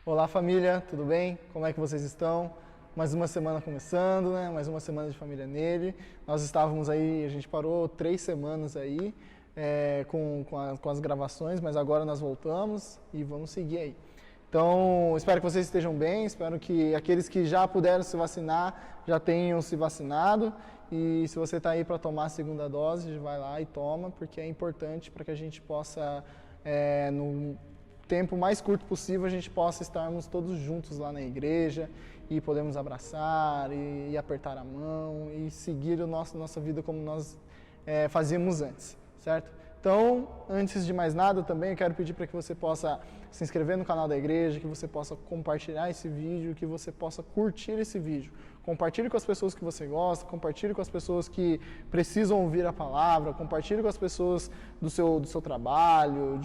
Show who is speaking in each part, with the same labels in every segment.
Speaker 1: Olá família, tudo bem? Como é que vocês estão? Mais uma semana começando, né? Mais uma semana de família nele. Nós estávamos aí, a gente parou 3 semanas aí com as gravações, mas agora nós voltamos e vamos seguir aí. Então, espero que vocês estejam bem, espero que aqueles que já puderam se vacinar já tenham se vacinado. E se você está aí para tomar a segunda dose, vai lá e toma, porque é importante para que a gente possa, no tempo mais curto possível, a gente possa estarmos todos juntos lá na igreja e podemos abraçar e apertar a mão e seguir nossa vida como nós fazíamos antes, certo? Então, antes de mais nada, também eu quero pedir para que você possa se inscrever no canal da igreja, que você possa compartilhar esse vídeo, que você possa curtir esse vídeo. Compartilhe com as pessoas que você gosta, compartilhe com as pessoas que precisam ouvir a palavra, compartilhe com as pessoas do seu trabalho,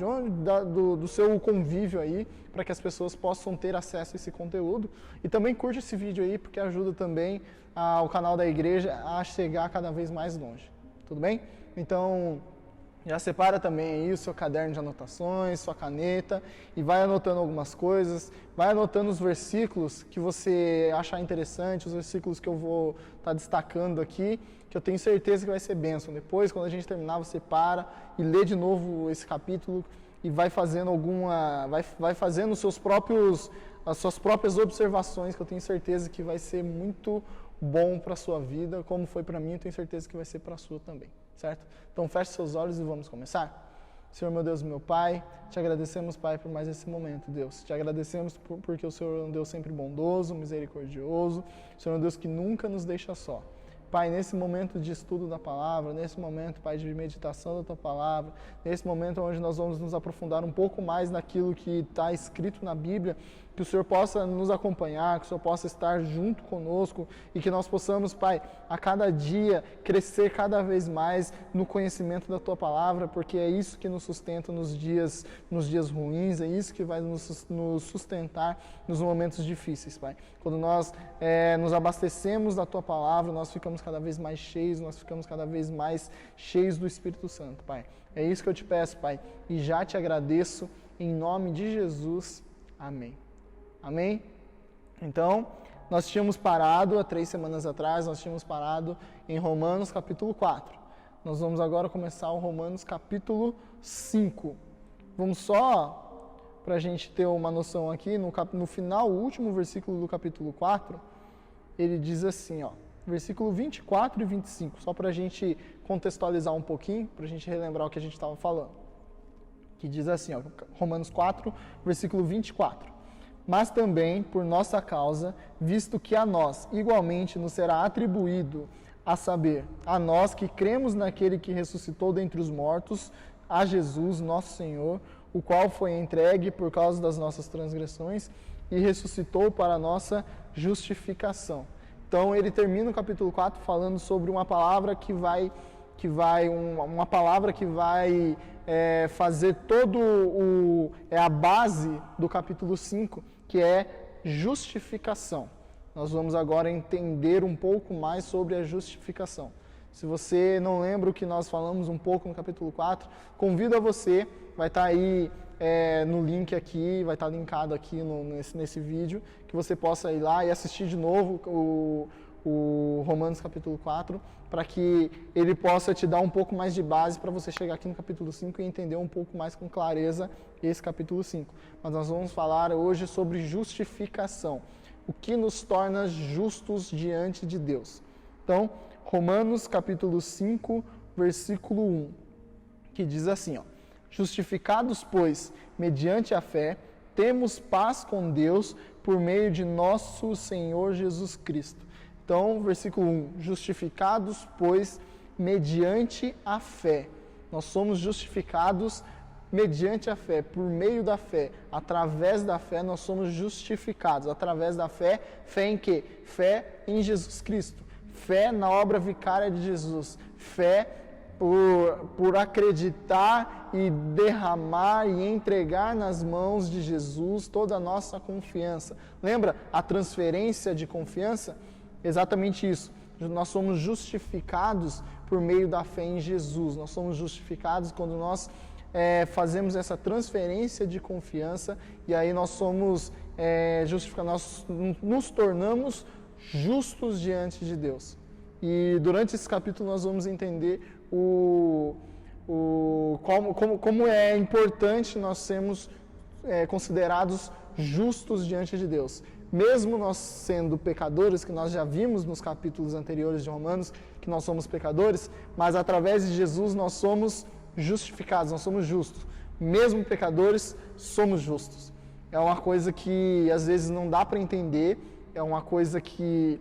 Speaker 1: do seu convívio aí, para que as pessoas possam ter acesso a esse conteúdo. E também curte esse vídeo aí, porque ajuda também o canal da igreja a chegar cada vez mais longe. Tudo bem? Então, já separa também aí o seu caderno de anotações, sua caneta, e vai anotando algumas coisas, vai anotando os versículos que você achar interessante, os versículos que eu vou estar destacando aqui, que eu tenho certeza que vai ser bênção. Depois, quando a gente terminar, você para e lê de novo esse capítulo e vai fazendo vai fazendo as suas próprias observações, que eu tenho certeza que vai ser muito bom para a sua vida, como foi para mim, eu tenho certeza que vai ser para a sua também, certo? Então feche seus olhos e vamos começar. Senhor, meu Deus, meu Pai, te agradecemos, Pai, por mais esse momento, Deus. Te agradecemos porque o Senhor é um Deus sempre bondoso, misericordioso, o Senhor é um Deus que nunca nos deixa só. Pai, nesse momento de estudo da palavra, nesse momento, Pai, de meditação da Tua palavra, nesse momento onde nós vamos nos aprofundar um pouco mais naquilo que está escrito na Bíblia, que o Senhor possa nos acompanhar, que o Senhor possa estar junto conosco e que nós possamos, Pai, a cada dia crescer cada vez mais no conhecimento da Tua palavra, porque é isso que nos sustenta nos dias ruins, é isso que vai nos sustentar nos momentos difíceis, Pai. Quando nós nos abastecemos da Tua palavra, nós ficamos cada vez mais cheios, nós ficamos cada vez mais cheios do Espírito Santo, Pai. É isso que eu te peço, Pai, e já te agradeço em nome de Jesus. Amém. Amém? Então, nós tínhamos parado, há 3 semanas atrás, nós tínhamos parado em Romanos capítulo 4. Nós vamos agora começar o Romanos capítulo 5. Vamos só, para a gente ter uma noção aqui, no final, o último versículo do capítulo 4, ele diz assim, ó, versículo 24 e 25, só para a gente contextualizar um pouquinho, para a gente relembrar o que a gente estava falando. Que diz assim, ó, Romanos 4, versículo 24. Mas também por nossa causa, visto que a nós igualmente nos será atribuído, a saber, a nós que cremos naquele que ressuscitou dentre os mortos, a Jesus, nosso Senhor, o qual foi entregue por causa das nossas transgressões e ressuscitou para a nossa justificação. Então ele termina o capítulo 4 falando sobre uma palavra que vai fazer a base do capítulo 5, que é justificação. Nós vamos agora entender um pouco mais sobre a justificação. Se você não lembra o que nós falamos um pouco no capítulo 4, convido a você, vai estar aí no link aqui, vai estar linkado aqui nesse vídeo, que você possa ir lá e assistir de novo o Romanos capítulo 4, para que ele possa te dar um pouco mais de base para você chegar aqui no capítulo 5 e entender um pouco mais com clareza esse capítulo 5. Mas nós vamos falar hoje sobre justificação, o que nos torna justos diante de Deus. Então, Romanos capítulo 5, versículo 1, que diz assim, ó, justificados, pois, mediante a fé, temos paz com Deus por meio de nosso Senhor Jesus Cristo. Então, versículo 1, justificados, pois, mediante a fé. Nós somos justificados mediante a fé, por meio da fé. Através da fé, nós somos justificados. Através da fé, fé em quê? Fé em Jesus Cristo. Fé na obra vicária de Jesus. Fé por acreditar e derramar e entregar nas mãos de Jesus toda a nossa confiança. Lembra a transferência de confiança? Exatamente isso. Nós somos justificados por meio da fé em Jesus. Nós somos justificados quando nós fazemos essa transferência de confiança e aí nós somos nós nos tornamos justos diante de Deus. E durante esse capítulo nós vamos entender como é importante nós sermos considerados justos diante de Deus. Mesmo nós sendo pecadores, que nós já vimos nos capítulos anteriores de Romanos, que nós somos pecadores, mas através de Jesus nós somos justificados, nós somos justos. Mesmo pecadores, somos justos. É uma coisa que às vezes não dá para entender, é uma coisa que,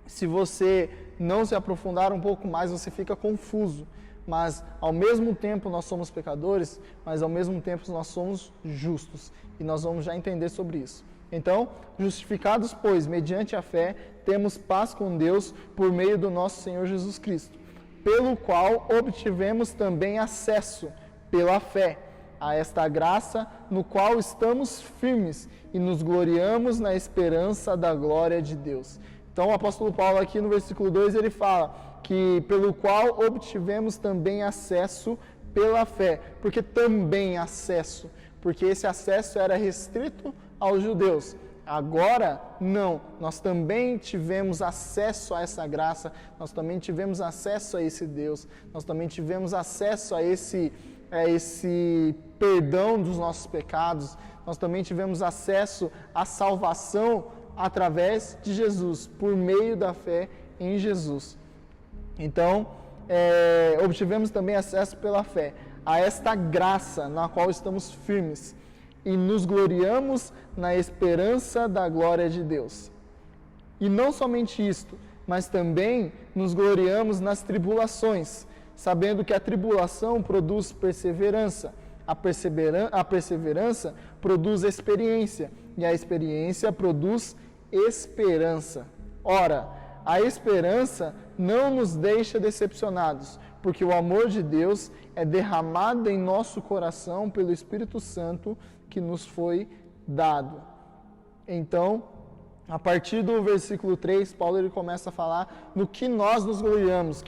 Speaker 1: se você não se aprofundar um pouco mais, você fica confuso. Mas ao mesmo tempo nós somos pecadores, mas ao mesmo tempo nós somos justos. E nós vamos já entender sobre isso. Então, justificados, pois, mediante a fé, temos paz com Deus por meio do nosso Senhor Jesus Cristo, pelo qual obtivemos também acesso, pela fé, a esta graça no qual estamos firmes e nos gloriamos na esperança da glória de Deus. Então, o apóstolo Paulo aqui no versículo 2, ele fala que pelo qual obtivemos também acesso pela fé. Porque também acesso, porque esse acesso era restrito aos judeus. Agora, não. Nós também tivemos acesso a essa graça, nós também tivemos acesso a esse Deus, nós também tivemos acesso a esse perdão dos nossos pecados, nós também tivemos acesso à salvação através de Jesus, por meio da fé em Jesus. Então, obtivemos também acesso pela fé a esta graça na qual estamos firmes e nos gloriamos na esperança da glória de Deus. E não somente isto, mas também nos gloriamos nas tribulações, sabendo que a tribulação produz perseverança, a perseverança produz experiência, e a experiência produz esperança. Ora, a esperança não nos deixa decepcionados, porque o amor de Deus é derramado em nosso coração pelo Espírito Santo que nos foi dado. Então, a partir do versículo 3, Paulo ele começa a falar no que nós nos gloriamos,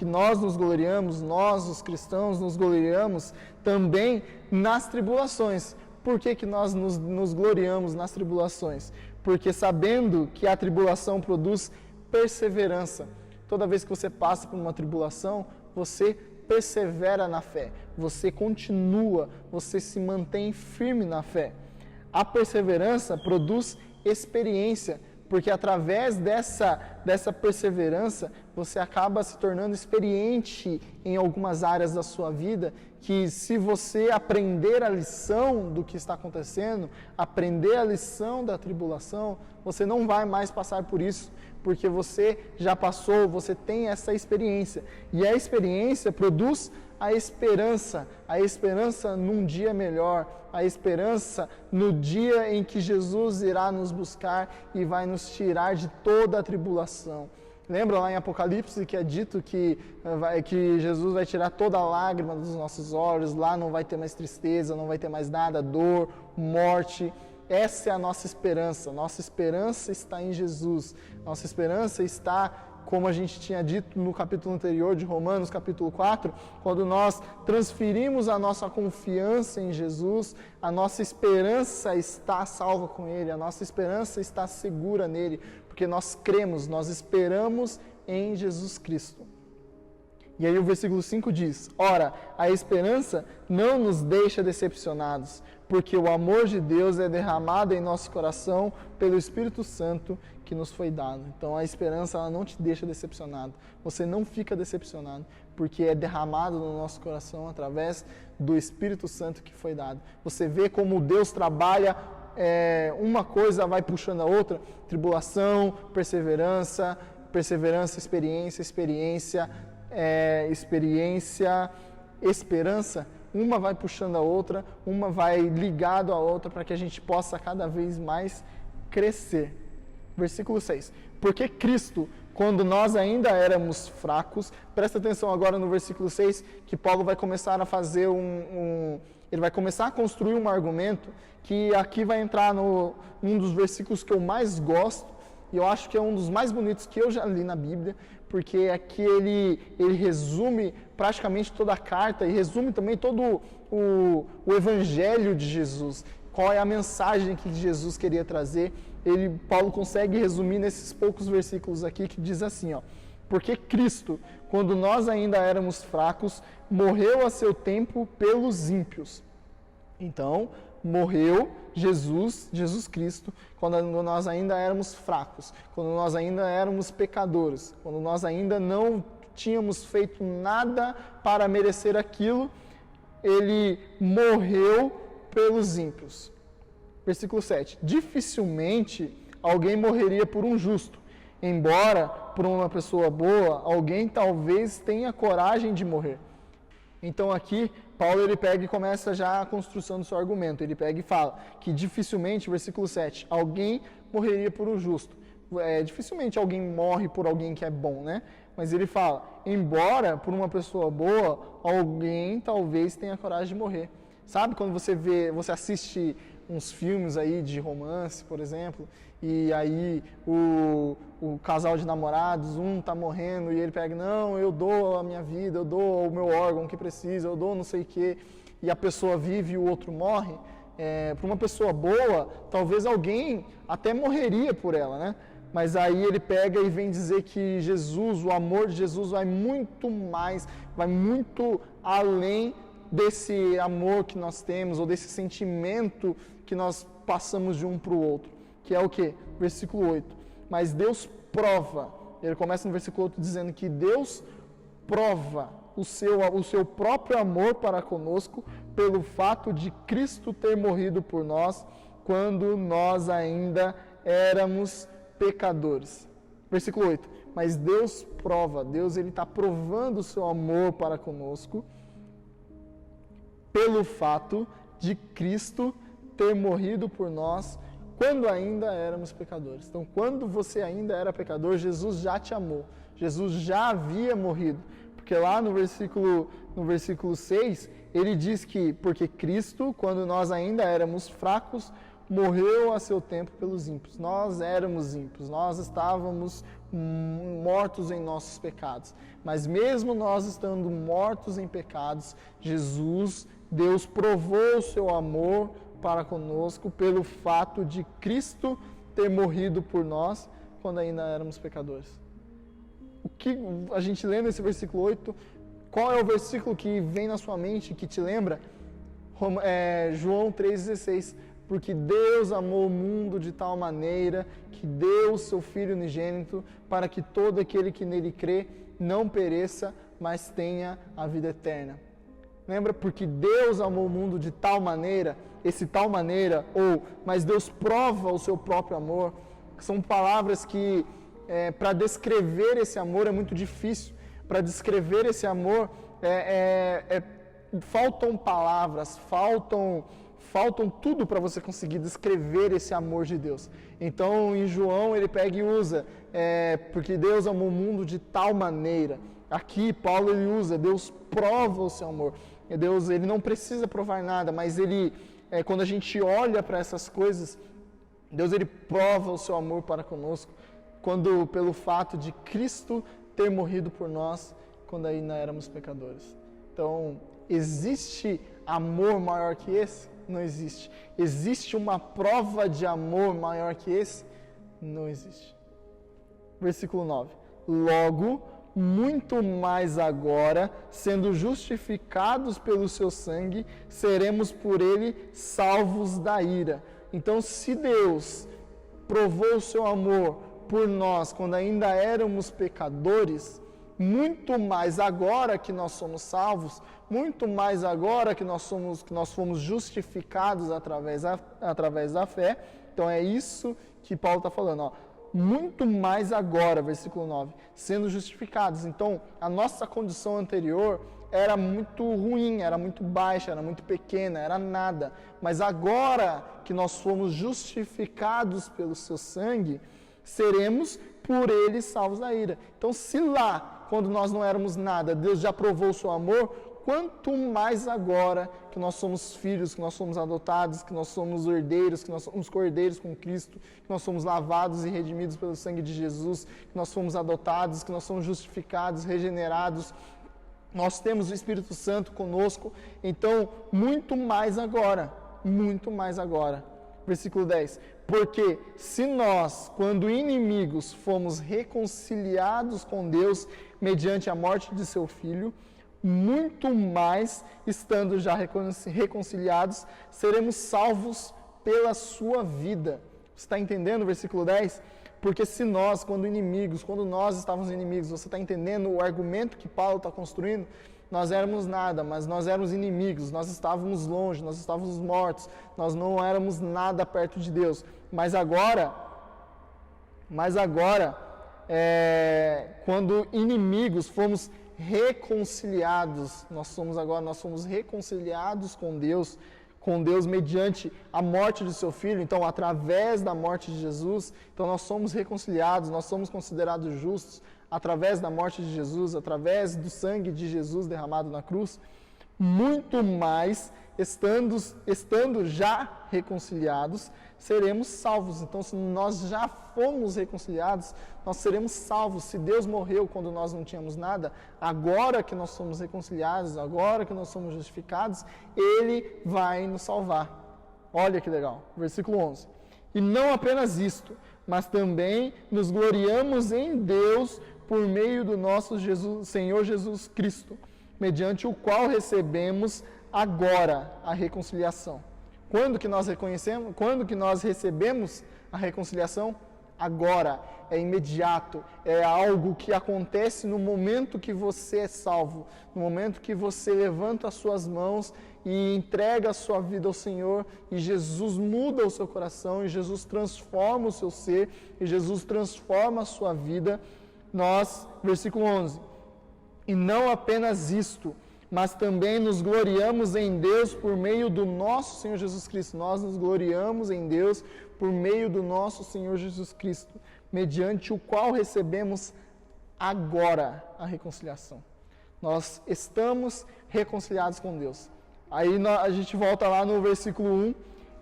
Speaker 1: nós, os cristãos, nos gloriamos também nas tribulações. Por que nós nos gloriamos nas tribulações? Porque sabendo que a tribulação produz perseverança. Toda vez que você passa por uma tribulação, você persevera na fé, você continua, você se mantém firme na fé. A perseverança produz experiência, porque através dessa perseverança, você acaba se tornando experiente em algumas áreas da sua vida, que se você aprender a lição do que está acontecendo, aprender a lição da tribulação, você não vai mais passar por isso, porque você já passou, você tem essa experiência. E a experiência produz a esperança num dia melhor, a esperança no dia em que Jesus irá nos buscar e vai nos tirar de toda a tribulação. Lembra lá em Apocalipse que é dito que Jesus vai tirar toda a lágrima dos nossos olhos, lá não vai ter mais tristeza, não vai ter mais nada, dor, morte. Essa é a nossa esperança está em Jesus, nossa esperança está, como a gente tinha dito no capítulo anterior de Romanos, capítulo 4, quando nós transferimos a nossa confiança em Jesus, a nossa esperança está salva com Ele, a nossa esperança está segura nele, porque nós cremos, nós esperamos em Jesus Cristo. E aí o versículo 5 diz: ora, a esperança não nos deixa decepcionados, porque o amor de Deus é derramado em nosso coração pelo Espírito Santo que nos foi dado. Então a esperança ela não te deixa decepcionado. Você não fica decepcionado, porque é derramado no nosso coração através do Espírito Santo que foi dado. Você vê como Deus trabalha, uma coisa vai puxando a outra, tribulação, perseverança, experiência, esperança. Uma vai puxando a outra, uma vai ligado à outra para que a gente possa cada vez mais crescer. Versículo 6. Porque Cristo, quando nós ainda éramos fracos, presta atenção agora no versículo 6, que Paulo vai começar a fazer ele vai começar a construir um argumento que aqui vai entrar num dos versículos que eu mais gosto, e eu acho que é um dos mais bonitos que eu já li na Bíblia, porque aqui ele resume praticamente toda a carta e resume também todo o Evangelho de Jesus. qual é a mensagem que Jesus queria trazer. Paulo consegue resumir nesses poucos versículos aqui que diz assim, ó: porque Cristo, quando nós ainda éramos fracos, morreu a seu tempo pelos ímpios. Então, morreu Jesus Cristo, quando nós ainda éramos fracos, quando nós ainda éramos pecadores, quando nós ainda não tínhamos feito nada para merecer aquilo, ele morreu pelos ímpios. Versículo 7. Dificilmente alguém morreria por um justo, embora por uma pessoa boa, alguém talvez tenha coragem de morrer. Então aqui, Paulo ele pega e começa já a construção do seu argumento. Ele pega e fala que dificilmente, versículo 7, alguém morreria por um justo. Dificilmente alguém morre por alguém que é bom, né? Mas ele fala, embora por uma pessoa boa, alguém talvez tenha coragem de morrer. Sabe quando você assiste uns filmes aí de romance, por exemplo, e aí o casal de namorados, um tá morrendo e ele pega, não, eu dou a minha vida, eu dou o meu órgão que precisa, eu dou não sei o quê, e a pessoa vive e o outro morre. Para uma pessoa boa, talvez alguém até morreria por ela, né? Mas aí ele pega e vem dizer que Jesus, o amor de Jesus vai muito mais, vai muito além desse amor que nós temos, ou desse sentimento que nós passamos de um para o outro, que é o quê? Versículo 8. Mas Deus prova, ele começa no versículo 8 dizendo que Deus prova o seu próprio amor para conosco pelo fato de Cristo ter morrido por nós quando nós ainda éramos pecadores. Versículo 8. Mas Deus prova, Deus ele está provando o seu amor para conosco pelo fato de Cristo ter morrido por nós quando ainda éramos pecadores. Então, quando você ainda era pecador, Jesus já te amou. Jesus já havia morrido. Porque lá no versículo 6, ele diz que, porque Cristo, quando nós ainda éramos fracos, morreu a seu tempo pelos ímpios. Nós éramos ímpios, nós estávamos mortos em nossos pecados. Mas mesmo nós estando mortos em pecados, Deus provou o seu amor para conosco pelo fato de Cristo ter morrido por nós quando ainda éramos pecadores. O que a gente lê nesse versículo 8, qual é o versículo que vem na sua mente, que te lembra? João 3,16. Porque Deus amou o mundo de tal maneira que deu o seu Filho unigênito para que todo aquele que nele crê não pereça, mas tenha a vida eterna. Lembra? Porque Deus amou o mundo de tal maneira, mas Deus prova o seu próprio amor. São palavras que, para descrever esse amor é muito difícil. Para descrever esse amor, faltam palavras, faltam tudo para você conseguir descrever esse amor de Deus. Então, em João, ele pega e usa, porque Deus amou o mundo de tal maneira. Aqui, Paulo, ele usa, Deus prova o seu amor. Deus, ele não precisa provar nada, mas quando a gente olha para essas coisas, Deus, ele prova o seu amor para conosco, pelo fato de Cristo ter morrido por nós, quando ainda éramos pecadores. Então, existe amor maior que esse? Não existe. Existe uma prova de amor maior que esse? Não existe. Versículo 9. Logo, muito mais agora, sendo justificados pelo seu sangue, seremos por ele salvos da ira. Então, se Deus provou o seu amor por nós quando ainda éramos pecadores, muito mais agora que nós somos salvos, muito mais agora que nós fomos justificados através da fé. Então é isso que Paulo está falando, ó. Muito mais agora, versículo 9, sendo justificados. Então, a nossa condição anterior era muito ruim, era muito baixa, era muito pequena, era nada. Mas agora que nós fomos justificados pelo seu sangue, seremos por ele salvos da ira. Então, se lá, quando nós não éramos nada, Deus já provou o seu amor, quanto mais agora que nós somos filhos, que nós somos adotados, que nós somos herdeiros, que nós somos cordeiros com Cristo, que nós somos lavados e redimidos pelo sangue de Jesus, que nós somos adotados, que nós somos justificados, regenerados, nós temos o Espírito Santo conosco. Então, muito mais agora, muito mais agora. Versículo 10. Porque se nós, quando inimigos, fomos reconciliados com Deus mediante a morte de seu Filho, muito mais, estando já reconciliados, seremos salvos pela sua vida. Você está entendendo o versículo 10? Porque se nós, quando inimigos, quando nós estávamos inimigos, você está entendendo o argumento que Paulo está construindo? Nós éramos nada, mas nós éramos inimigos, nós estávamos longe, nós estávamos mortos, nós não éramos nada perto de Deus. Mas agora, quando inimigos, fomos reconciliados, nós somos reconciliados com Deus mediante a morte de seu Filho, então através da morte de Jesus, então nós somos reconciliados, nós somos considerados justos, através da morte de Jesus, através do sangue de Jesus derramado na cruz, muito mais, estando já reconciliados, seremos salvos. Então, se nós já fomos reconciliados, nós seremos salvos. Se Deus morreu quando nós não tínhamos nada, agora que nós somos reconciliados, agora que nós somos justificados, Ele vai nos salvar. Olha que legal, versículo 11. E não apenas isto, mas também nos gloriamos em Deus por meio do nosso Senhor Jesus Cristo, mediante o qual recebemos agora a reconciliação. Quando que nós recebemos a reconciliação? Agora, é imediato, é algo que acontece no momento que você é salvo, no momento que você levanta as suas mãos e entrega a sua vida ao Senhor, e Jesus muda o seu coração, e Jesus transforma o seu ser, e Jesus transforma a sua vida. Versículo 11, e não apenas isto, mas também nos gloriamos em Deus por meio do nosso Senhor Jesus Cristo. Nós nos gloriamos em Deus por meio do nosso Senhor Jesus Cristo, mediante o qual recebemos agora a reconciliação. Nós estamos reconciliados com Deus. Aí a gente volta lá no versículo 1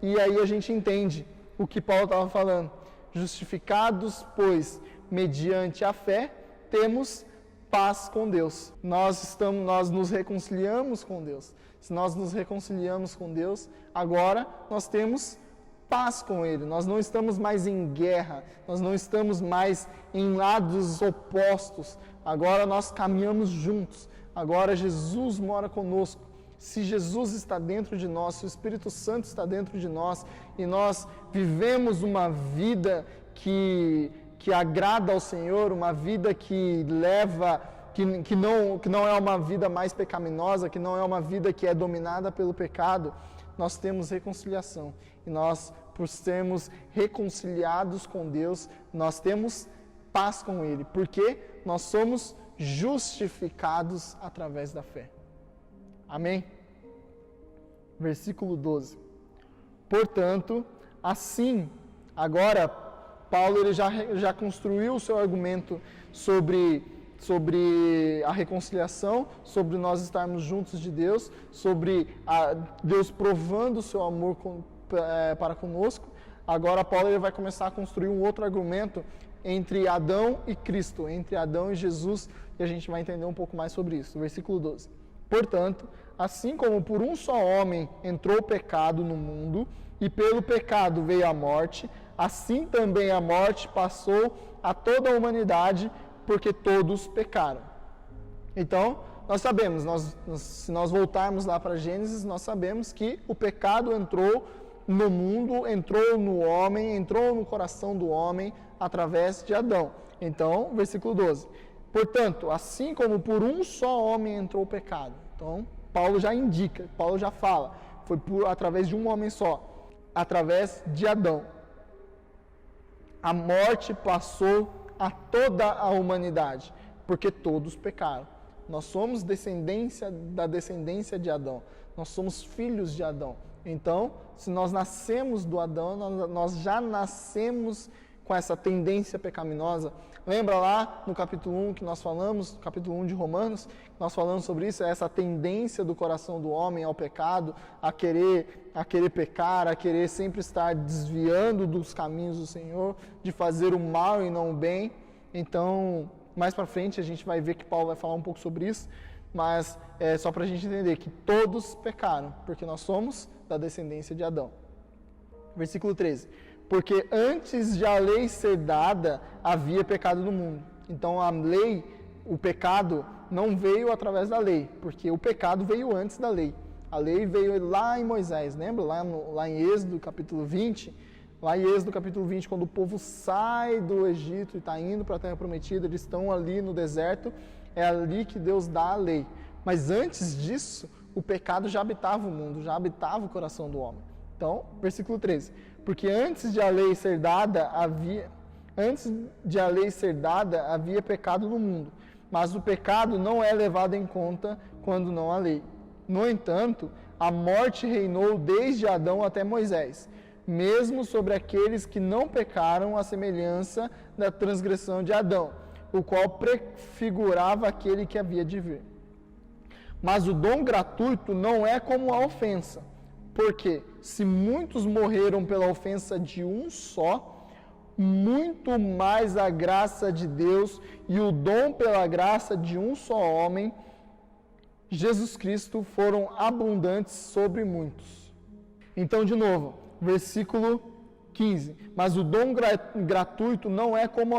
Speaker 1: e aí a gente entende o que Paulo estava falando. Justificados, pois, mediante a fé, temos paz com Deus. Nós nos reconciliamos com Deus. Se nós nos reconciliamos com Deus, agora nós temos paz com Ele. Nós não estamos mais em guerra, nós não estamos mais em lados opostos. Agora nós caminhamos juntos. Agora Jesus mora conosco. Se Jesus está dentro de nós, se o Espírito Santo está dentro de nós, e nós vivemos uma vida que agrada ao Senhor, uma vida que leva, que não é uma vida mais pecaminosa, que não é uma vida que é dominada pelo pecado, nós temos reconciliação. E nós, por sermos reconciliados com Deus, nós temos paz com Ele, porque nós somos justificados através da fé. Amém? Versículo 12. Portanto, assim, agora, Paulo ele já construiu o seu argumento sobre a reconciliação, sobre nós estarmos juntos de Deus, sobre Deus provando o seu amor para conosco. Agora Paulo ele vai começar a construir um outro argumento entre Adão e Cristo, entre Adão e Jesus, e a gente vai entender um pouco mais sobre isso. Versículo 12. Portanto, assim como por um só homem entrou o pecado no mundo, e pelo pecado veio a morte, assim também a morte passou a toda a humanidade, porque todos pecaram. Então, nós sabemos, se nós voltarmos lá para Gênesis, nós sabemos que o pecado entrou no mundo, entrou no homem, entrou no coração do homem através de Adão. Então, versículo 12. Portanto, assim como por um só homem entrou o pecado. Então, Paulo já indica, Paulo já fala, foi através de um homem só, através de Adão. A morte passou a toda a humanidade, porque todos pecaram. Nós somos da descendência de Adão, nós somos filhos de Adão. Então, se nós nascemos do Adão, nós já nascemos com essa tendência pecaminosa. Lembra lá no capítulo 1 que nós falamos, capítulo 1 de Romanos, nós falamos sobre isso, essa tendência do coração do homem ao pecado, a querer pecar, a querer sempre estar desviando dos caminhos do Senhor, de fazer o mal e não o bem. Então, mais para frente a gente vai ver que Paulo vai falar um pouco sobre isso, mas é só para a gente entender que todos pecaram, porque nós somos da descendência de Adão. Versículo 13. Porque antes de a lei ser dada, havia pecado no mundo. Então a lei, o pecado, não veio através da lei, porque o pecado veio antes da lei. A lei veio lá em Moisés, lembra? Lá em Êxodo, capítulo 20. Lá em Êxodo, capítulo 20, quando o povo sai do Egito e está indo para a Terra Prometida, eles estão ali no deserto, é ali que Deus dá a lei. Mas antes disso, o pecado já habitava o mundo, já habitava o coração do homem. Então, versículo 13. Porque antes de a lei ser dada, havia pecado no mundo. Mas o pecado não é levado em conta quando não há lei. No entanto, a morte reinou desde Adão até Moisés, mesmo sobre aqueles que não pecaram à semelhança da transgressão de Adão, o qual prefigurava aquele que havia de vir. Mas o dom gratuito não é como a ofensa, porque se muitos morreram pela ofensa de um só, muito mais a graça de Deus e o dom pela graça de um só homem, Jesus Cristo, foram abundantes sobre muitos. Então, de novo, versículo 15. Mas o dom gratuito não é como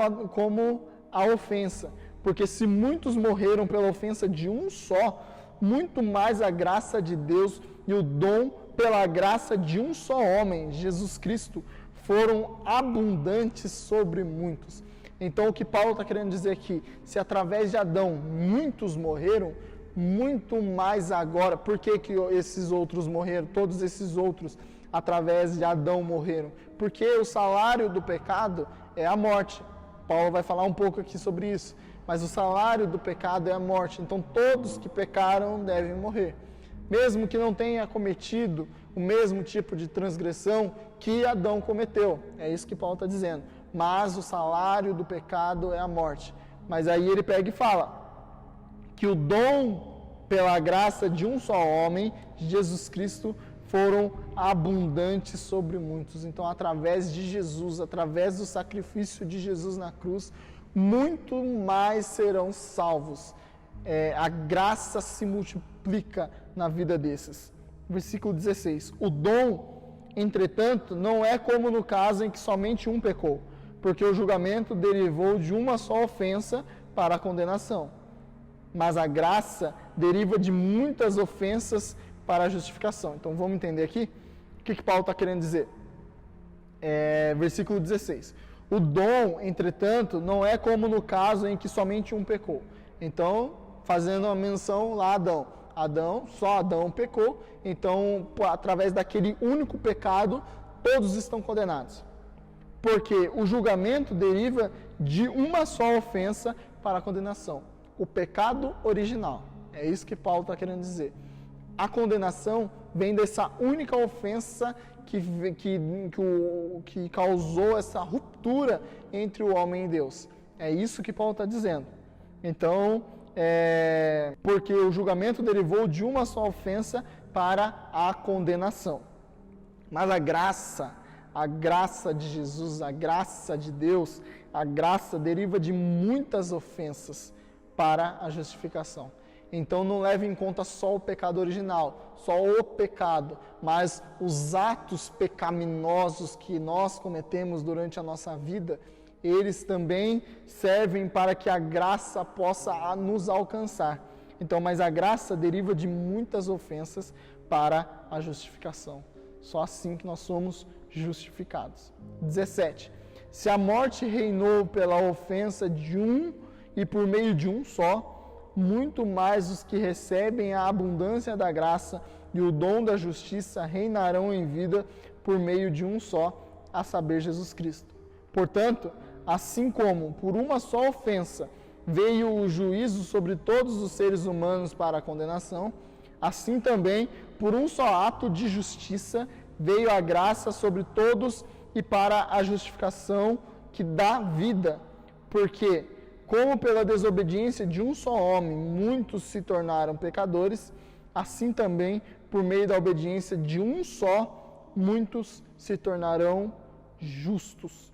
Speaker 1: a ofensa, porque se muitos morreram pela ofensa de um só, muito mais a graça de Deus e o dom pela graça de um só homem, Jesus Cristo, foram abundantes sobre muitos. Então, o que Paulo está querendo dizer aqui, se através de Adão muitos morreram, muito mais agora. Por que esses outros morreram? Todos esses outros, através de Adão, morreram. Porque o salário do pecado é a morte. Paulo vai falar um pouco aqui sobre isso. Mas o salário do pecado é a morte. Então, todos que pecaram devem morrer. Mesmo que não tenha cometido o mesmo tipo de transgressão que Adão cometeu. É isso que Paulo está dizendo. Mas o salário do pecado é a morte. Mas aí ele pega e fala que o dom pela graça de um só homem, Jesus Cristo, foram abundantes sobre muitos. Então, através de Jesus, através do sacrifício de Jesus na cruz, muito mais serão salvos. A graça se multiplica na vida desses. Versículo 16. O dom, entretanto, não é como no caso em que somente um pecou, porque o julgamento derivou de uma só ofensa para a condenação. Mas a graça deriva de muitas ofensas para a justificação. Então vamos entender aqui o que Paulo está querendo dizer. Versículo 16. O dom, entretanto, não é como no caso em que somente um pecou. Então, fazendo uma menção lá a Adão, só Adão pecou, então, através daquele único pecado, todos estão condenados. Porque o julgamento deriva de uma só ofensa para a condenação. O pecado original. É isso que Paulo está querendo dizer. A condenação vem dessa única ofensa que causou essa ruptura entre o homem e Deus. É isso que Paulo está dizendo. Então, porque o julgamento derivou de uma só ofensa para a condenação. Mas a graça de Jesus, a graça de Deus, a graça deriva de muitas ofensas para a justificação. Então não leve em conta só o pecado original, só o pecado, mas os atos pecaminosos que nós cometemos durante a nossa vida, eles também servem para que a graça possa nos alcançar. Então, mas a graça deriva de muitas ofensas para a justificação. Só assim que nós somos justificados. 17. Se a morte reinou pela ofensa de um e por meio de um só, muito mais os que recebem a abundância da graça e o dom da justiça reinarão em vida por meio de um só, a saber, Jesus Cristo. Portanto, assim como por uma só ofensa veio o juízo sobre todos os seres humanos para a condenação, assim também, por um só ato de justiça, veio a graça sobre todos e para a justificação que dá vida. Porque, como pela desobediência de um só homem muitos se tornaram pecadores, assim também, por meio da obediência de um só, muitos se tornarão justos.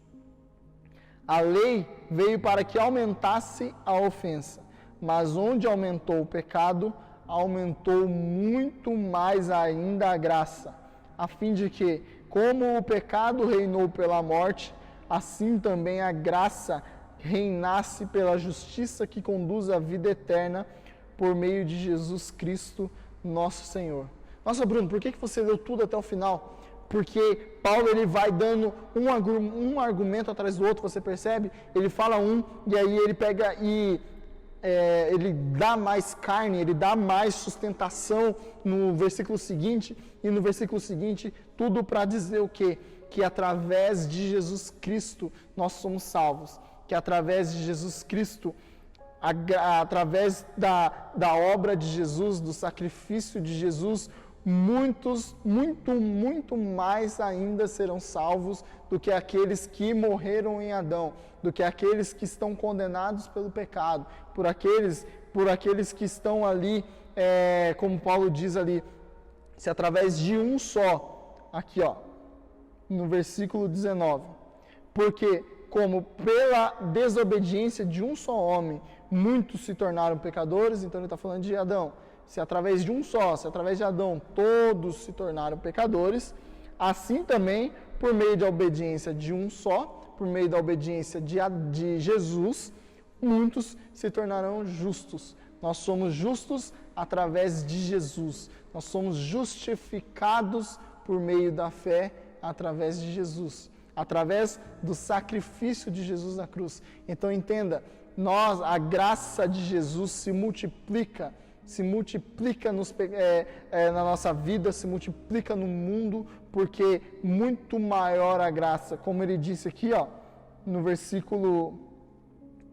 Speaker 1: A lei veio para que aumentasse a ofensa, mas onde aumentou o pecado, aumentou muito mais ainda a graça, a fim de que, como o pecado reinou pela morte, assim também a graça reinasse pela justiça que conduz à vida eterna por meio de Jesus Cristo, nosso Senhor. Nossa, Bruno, por que você leu tudo até o final? Porque Paulo ele vai dando um argumento atrás do outro, você percebe? Ele fala e aí ele pega e ele dá mais carne, ele dá mais sustentação no versículo seguinte, e no versículo seguinte, tudo para dizer o quê? Que através de Jesus Cristo nós somos salvos, que através de Jesus Cristo, através da obra de Jesus, do sacrifício de Jesus, muitos, muito mais ainda serão salvos do que aqueles que morreram em Adão, do que aqueles que estão condenados pelo pecado, por aqueles que estão ali, como Paulo diz ali, se através de um só, aqui ó, no versículo 19, porque como pela desobediência de um só homem, muitos se tornaram pecadores, então ele está falando de Adão. Se através de um só, se através de Adão, todos se tornaram pecadores, assim também, por meio da obediência de um só, por meio da obediência de Jesus, muitos se tornarão justos. Nós somos justos através de Jesus. Nós somos justificados por meio da fé através de Jesus, através do sacrifício de Jesus na cruz. Então entenda, a graça de Jesus se multiplica na nossa vida, se multiplica no mundo, porque muito maior a graça, como ele disse aqui, ó, no versículo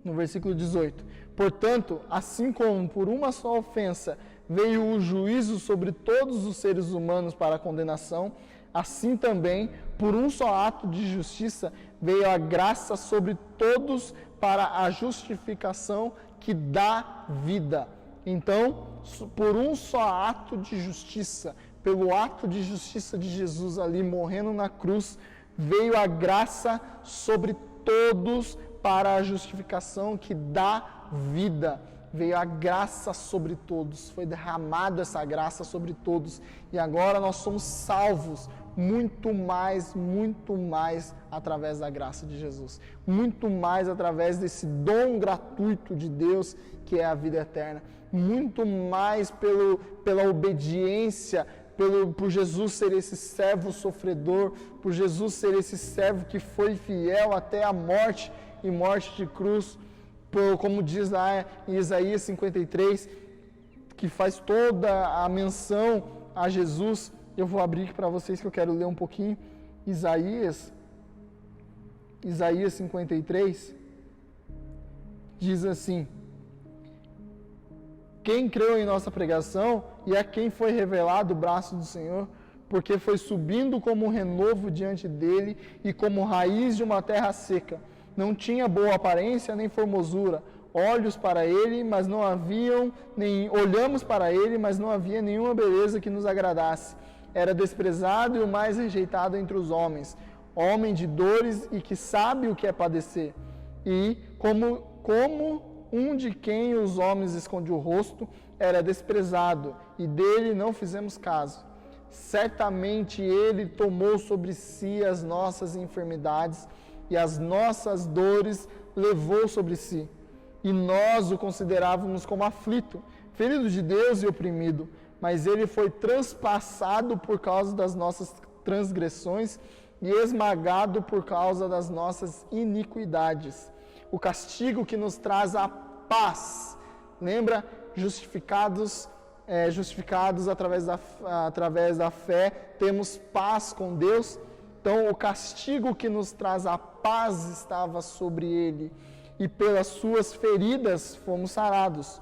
Speaker 1: 18. Portanto, assim como por uma só ofensa veio o juízo sobre todos os seres humanos para a condenação, assim também, por um só ato de justiça, veio a graça sobre todos para a justificação que dá vida. Então, por um só ato de justiça, pelo ato de justiça de Jesus ali morrendo na cruz, veio a graça sobre todos para a justificação que dá vida. Veio a graça sobre todos, foi derramada essa graça sobre todos, e agora nós somos salvos muito mais através da graça de Jesus, muito mais através desse dom gratuito de Deus que é a vida eterna, muito mais pela obediência, por Jesus ser esse servo sofredor, por Jesus ser esse servo que foi fiel até a morte e morte de cruz, como diz lá em Isaías 53, que faz toda a menção a Jesus. Eu vou abrir aqui para vocês que eu quero ler um pouquinho. Isaías 53 diz assim: quem creu em nossa pregação e a quem foi revelado o braço do Senhor, porque foi subindo como um renovo diante dele e como raiz de uma terra seca. Não tinha boa aparência nem formosura. Olhos para ele, mas não haviam olhamos para ele, mas não havia nenhuma beleza que nos agradasse. Era desprezado e o mais rejeitado entre os homens, homem de dores e que sabe o que é padecer. E como um de quem os homens esconde o rosto, era desprezado, e dele não fizemos caso. Certamente ele tomou sobre si as nossas enfermidades, e as nossas dores levou sobre si. E nós o considerávamos como aflito, ferido de Deus e oprimido, mas ele foi transpassado por causa das nossas transgressões e esmagado por causa das nossas iniquidades. O castigo que nos traz a paz, lembra? Justificados através da fé, temos paz com Deus. Então, o castigo que nos traz a paz estava sobre ele, e pelas suas feridas fomos sarados.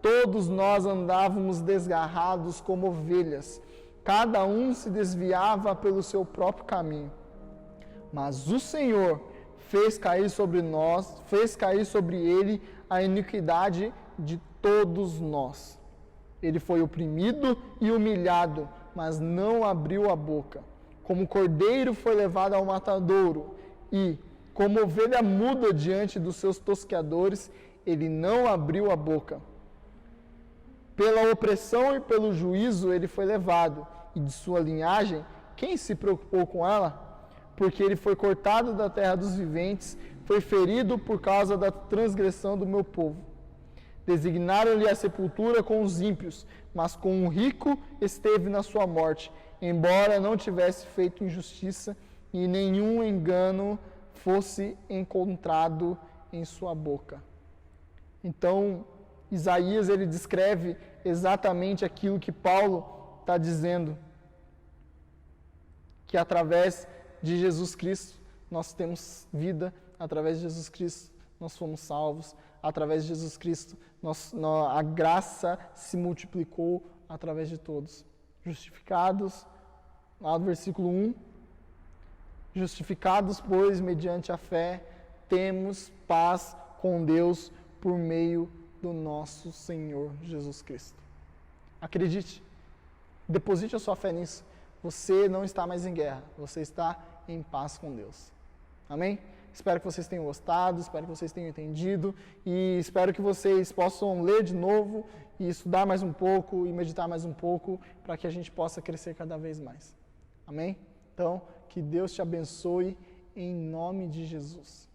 Speaker 1: Todos nós andávamos desgarrados como ovelhas, cada um se desviava pelo seu próprio caminho. Mas o Senhor fez cair sobre ele a iniquidade de todos nós. Ele foi oprimido e humilhado, mas não abriu a boca. Como cordeiro foi levado ao matadouro, e, como ovelha muda diante dos seus tosqueadores, ele não abriu a boca. Pela opressão e pelo juízo ele foi levado, e de sua linhagem quem se preocupou com ela? Porque ele foi cortado da terra dos viventes, foi ferido por causa da transgressão do meu povo. Designaram-lhe a sepultura com os ímpios, mas com o rico esteve na sua morte, embora não tivesse feito injustiça e nenhum engano fosse encontrado em sua boca. Então, Isaías ele descreve exatamente aquilo que Paulo está dizendo, que através de Jesus Cristo nós temos vida, através de Jesus Cristo nós fomos salvos, através de Jesus Cristo a graça se multiplicou através de todos. Justificados, lá do versículo 1, justificados, pois, mediante a fé, temos paz com Deus por meio do nosso Senhor Jesus Cristo. Acredite, deposite a sua fé nisso. Você não está mais em guerra, você está em paz com Deus. Amém? Espero que vocês tenham gostado, espero que vocês tenham entendido e espero que vocês possam ler de novo e estudar mais um pouco e meditar mais um pouco para que a gente possa crescer cada vez mais. Amém? Então, que Deus te abençoe em nome de Jesus.